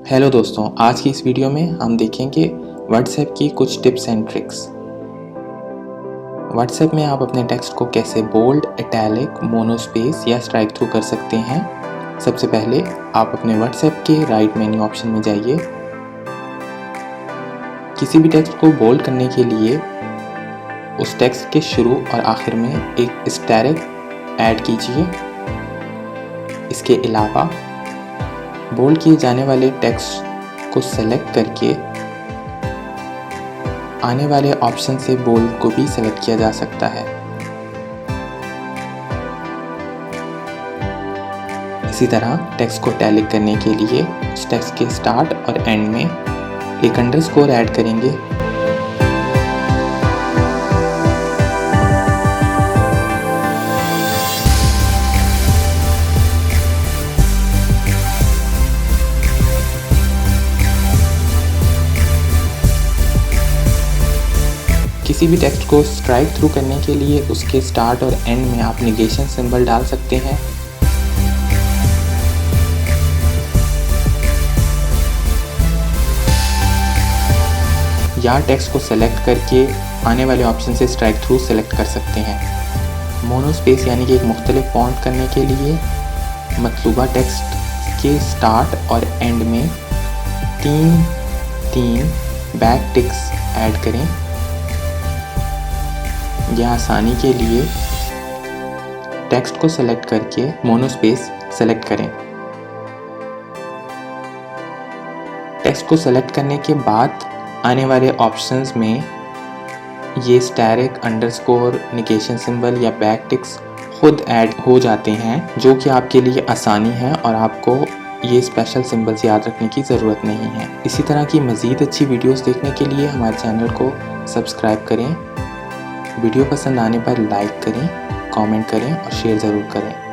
Hello दोस्तों, आज की इस वीडियो में हम देखेंगे व्हाट्सएप की कुछ टिप्स एंड ट्रिक्स। व्हाट्सएप में आप अपने टेक्स्ट को कैसे बोल्ड, इटैलिक, मोनोस्पेस या स्ट्राइक थ्रू कर सकते हैं। सबसे पहले आप अपने व्हाट्सएप के राइट मेन्यू ऑप्शन में जाइए। किसी भी टेक्स्ट को बोल्ड करने के लिए उस टेक्स्ट के शुरू और आखिर में एक स्टैरिक ऐड कीजिए। इसके अलावा बोल्ड किए जाने वाले टेक्स्ट को सेलेक्ट करके आने वाले ऑप्शन से बोल्ड को भी सेलेक्ट किया जा सकता है। इसी तरह टेक्स्ट को इटैलिक करने के लिए उस टेक्स्ट के स्टार्ट और एंड में एक अंडरस्कोर ऐड करेंगे। किसी भी टेक्स्ट को स्ट्राइक थ्रू करने के लिए उसके स्टार्ट और एंड में आप नेगेशन सिंबल डाल सकते हैं। या टेक्स्ट को सेलेक्ट करके आने वाले ऑप्शन से स्ट्राइक थ्रू सेलेक्ट कर सकते हैं। मोनोस्पेस यानी कि एक मुख्तलिफ फॉन्ट करने के लिए मतलूबा टेक्स्ट के स्टार्ट और एंड में तीन बैक टिक्स ऐड करें। या आसानी के लिए टेक्स्ट को सेलेक्ट करके मोनोस्पेस सेलेक्ट करें। टेक्स्ट को सेलेक्ट करने के बाद आने वाले ऑप्शंस में ये स्टैरिक, अंडरस्कोर, नेगेशन सिंबल या बैक टिक्स खुद ऐड हो जाते हैं, जो कि आपके लिए आसानी है और आपको ये स्पेशल सिंबल्स याद रखने की ज़रूरत नहीं है। इसी तरह की मज़ीद अच्छी वीडियोस देखने के लिए हमारे चैनल को सब्सक्राइब करें। वीडियो पसंद आने पर लाइक करें, कमेंट करें और शेयर ज़रूर करें।